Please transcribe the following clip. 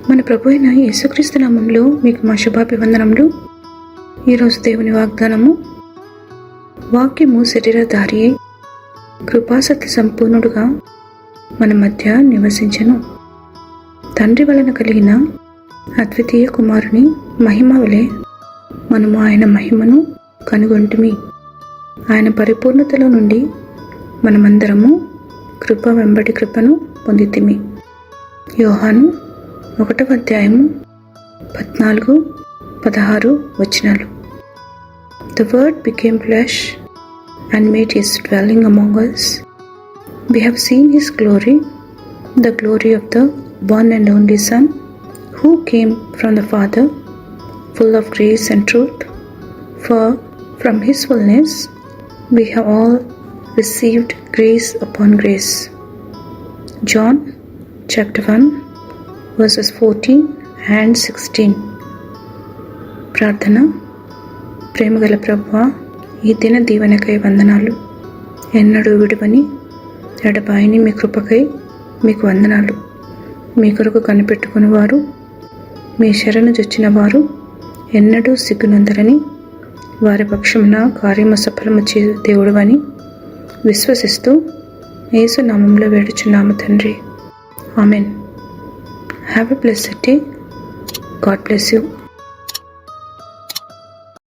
మన ప్రభు అయిన యేసుక్రీస్తు నామములో మీకు మా శుభాభివందనములు. ఈరోజు దేవుని వాగ్దానము, వాక్యము శరీరధారి అయి కృపాసత్య సంపూర్ణుడుగా మన మధ్య నివసించెను. తండ్రి వలన కలిగిన అద్వితీయ కుమారుని మహిమ వలె మనము ఆయన మహిమను కనుగొంటిమి. ఆయన పరిపూర్ణతలో నుండి మనమందరము కృప వెంబడి కృపను పొందితిమి. యోహాను 1వ అధ్యాయము 14-16 వచనాలు. The word became flesh and made his dwelling among us. We have seen his glory, the glory of the one and only Son, who came from the Father, full of grace and truth. For from his fullness we have all received grace upon grace. John chapter 1 verses 14 and 16. ప్రార్థన. ప్రేమగల ప్రభువా, ఈ దిన దీవెనకై వందనాలు. ఎన్నడూ విడువని ఎడబాయిని మీ కృపకై మీకు వందనాలు. మీ కొరకు కనిపెట్టుకుని వారు, మీ శరణు జొచ్చిన వారు ఎన్నడూ సిగ్గునందరని, వారి పక్షమున కార్యము సఫలము చే దేవుడువని విశ్వసిస్తూ యేసు నామములో వేడుచున్నాము తండ్రి. Amen. Have a blessed day. God bless you.